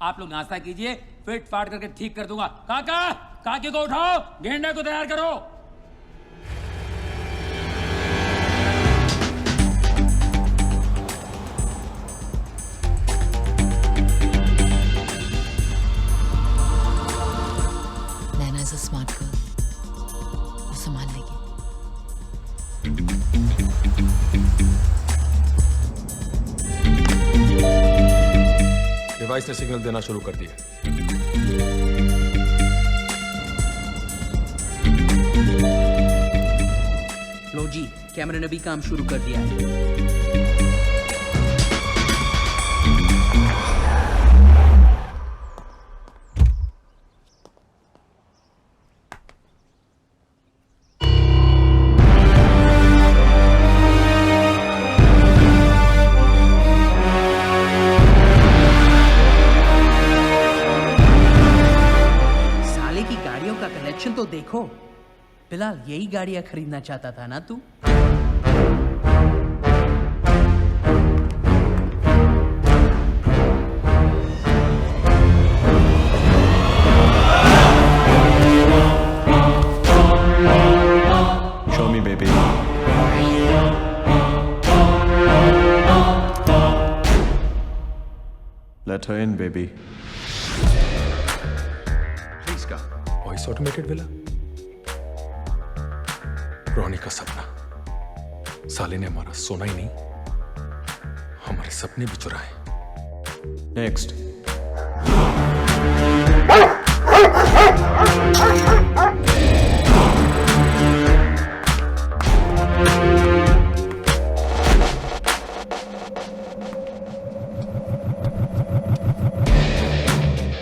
आप लोग नाश्ता कीजिए, फिट फाट करके ठीक कर दूंगा। काका, काकी को उठाओ, गेंडे को तैयार करो। नैना इज अ स्मार्ट गर्ल, वो संभाल लेगी। डिवाइस ने सिग्नल देना शुरू कर दिया। लो जी, कैमरे ने भी काम शुरू कर दिया है। साले की गाड़ियों का कलेक्शन तो देखो। बिलाल, यही गाड़ियां खरीदना चाहता था ना तू? Show me, baby. Let her in, baby. Please come. Voice automated villa, Ronnie का सपना। साले ने हमारा सोना ही नहीं, हमारे सपने भी चुराए। Next.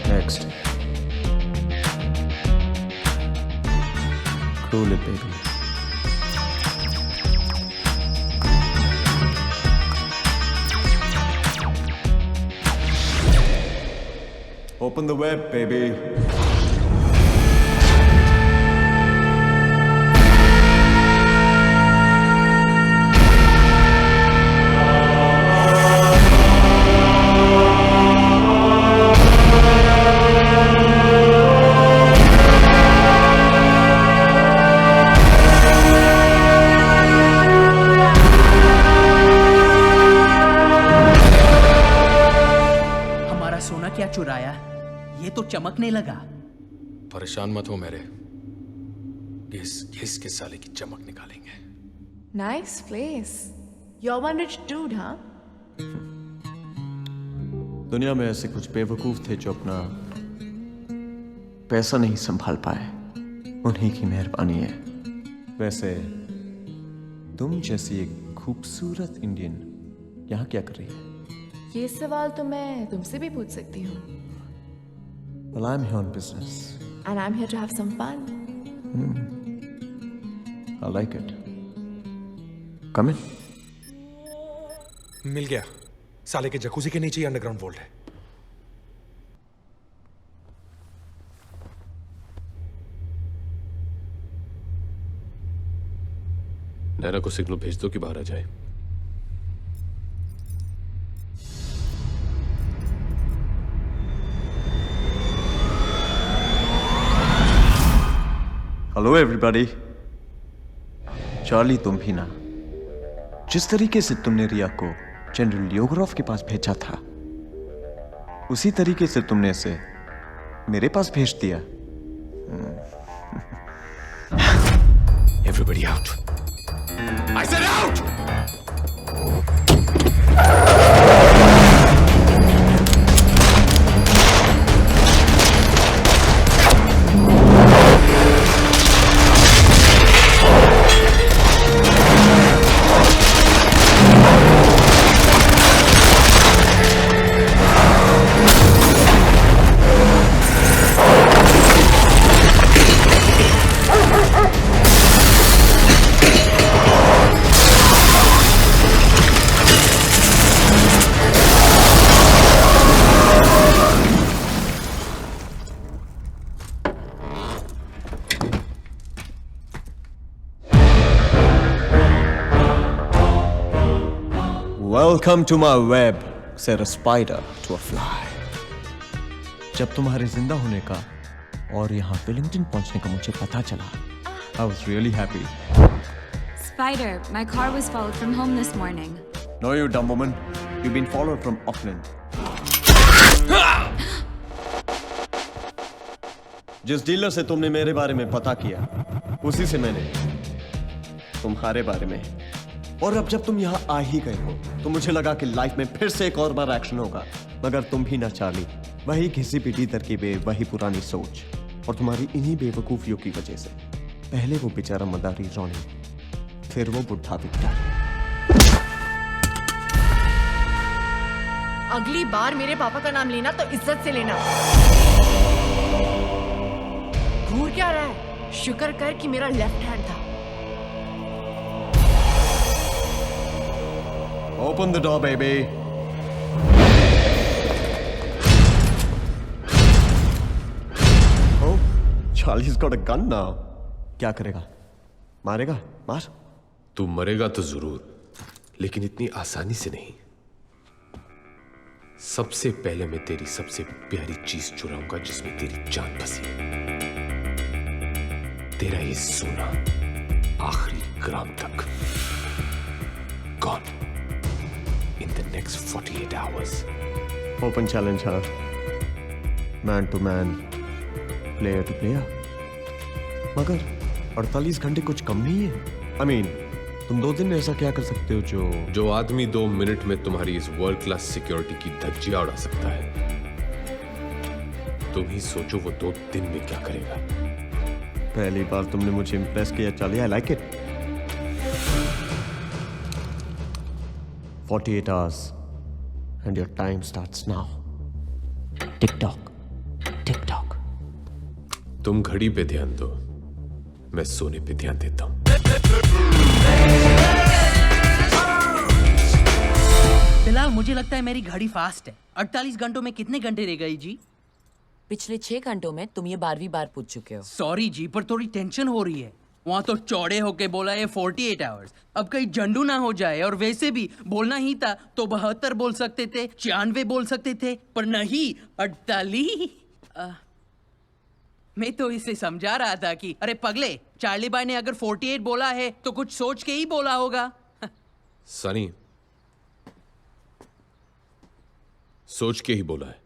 Next. Cool it, baby. Open the web, baby. हमारा सोना क्या चुराया? ये तो चमकने लगा। परेशान मत हो मेरे, घिस के साले की चमक निकालेंगे। Nice place. You're one rich dude, huh? दुनिया में ऐसे कुछ बेवकूफ थे जो अपना पैसा नहीं संभाल पाए, उन्हीं की मेहरबानी है। वैसे तुम जैसी एक खूबसूरत इंडियन यहाँ क्या कर रही है? ये सवाल तो मैं तुमसे भी पूछ सकती हूँ। Well, I'm here on business. And I'm here to have some fun. I like it. Come in. मिल गया, साले के जकूजी के नीचे ही अंडरग्राउंड वोल्ट है। नैना को सिग्नल भेज दो कि बाहर आ जाए। Hello everybody. चार्ली, तुम भी ना, जिस तरीके से तुमने रिया को जनरल योगरोफ के पास भेजा था, उसी तरीके से तुमने इसे मेरे पास भेज दिया। Everybody out. I said out! Welcome to my web, said a spider to a fly. जब तुम्हारे जिंदा होने का और यहाँ वेलिंगटन पहुंचने का मुझे पता चला, I was really happy. Spider, my car was followed from home this morning. No, you dumb woman. You've been followed from Auckland. जिस डीलर से तुमने मेरे बारे में पता किया, उसी से मैंने तुम्हारे बारे में। और अब जब तुम यहाँ आ ही गए हो, तो मुझे लगा कि लाइफ में फिर से एक और बार एक्शन होगा। मगर तुम भी ना चार्ली, वही घिसी पिटी तरकीबें, वही पुरानी सोच, और तुम्हारी इन्हीं बेवकूफियों की वजह से पहले वो बेचारा मदारी रॉनी, फिर वो बुढ़ा विक्टर। अगली बार मेरे पापा का नाम लेना तो इज्जत से लेना। घूर क्या रहा है? शुक्र कर कि मेरा लेफ्ट हैंड था। Open the door, baby. Oh, Charlie's got a gun now. क्या करेगा? मारेगा? मार? तू मरेगा तो जरूर, लेकिन इतनी आसानी से नहीं। सबसे पहले मैं तेरी सबसे प्यारी चीज चुराऊंगा जिसमें तेरी जान बसी है। तेरा ये सोना आखिरी ग्राम तक। Gone in the next 48 hours. Open challenge, huh? Man to man, player to player. मगर 48 घंटे कुछ कम नहीं है। I mean, तुम 2 दिन में ऐसा क्या कर सकते हो जो आदमी 2 मिनट में तुम्हारी इस वर्ल्ड क्लास सिक्योरिटी की धज्जियां उड़ा सकता है। तुम ही सोचो वो 2 दिन में क्या करेगा। पहली बार तुमने मुझे इम्प्रेस किया Charlie, I like it. 48 hours and your time starts now. Tick-tock, tick-tock. तुम घड़ी पे ध्यान दो, मैं सोने पे ध्यान देता हूं। फिलहाल मुझे लगता है मेरी घड़ी फास्ट है। 48 घंटों में कितने घंटे रह गई जी? पिछले 6 घंटों में तुम ये 12वीं बार पूछ चुके हो। सॉरी जी, पर थोड़ी टेंशन हो रही है। वहाँ तो चौड़े होके बोला है 48 आवर्स। अब कहीं झंडू ना हो जाए, और वैसे भी बोलना ही था तो 72 बोल सकते थे, 96 बोल सकते थे, पर नहीं 48। मैं तो इसे समझा रहा था कि अरे पगले, चार्ली भाई ने अगर 48 बोला है तो कुछ सोच के ही बोला होगा। सनी, सोच के ही बोला है।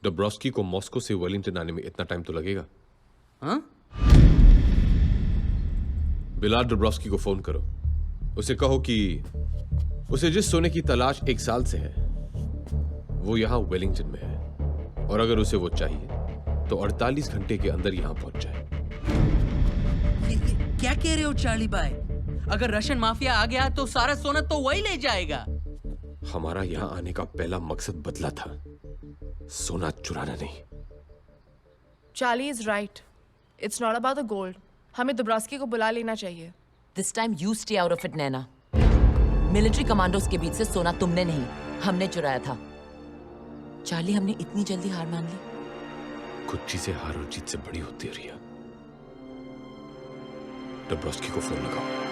डब्रोस्की को मॉस्को से वेलिंगटन आने में इतना टाइम तो लगेगा। हाँ? बिलाल डब्रोस्की को फोन करो, उसे कहो कि उसे जिस सोने की तलाश 1 साल से है वो यहां वेलिंगटन में है, और अगर उसे वो चाहिए तो 48 घंटे के अंदर यहां पहुंच जाए। क्या कह रहे हो चार्ली भाई? अगर रशियन माफिया आ गया तो सारा सोना तो वही ले जाएगा। हमारा यहां आने का पहला मकसद बदला था, सोना चुराना नहीं। Charlie is right. It's not about the gold. हमें दुब्रास्की को बुला लेना चाहिए। This time you stay out of it, Naina. Military commandos के बीच से सोना तुमने नहीं, हमने चुराया था। चार्ली, हमने इतनी जल्दी हार मान ली? कुछ चीजें हार और जीत से बड़ी होती है रिया। डब्रोस्की को फोन लगाओ।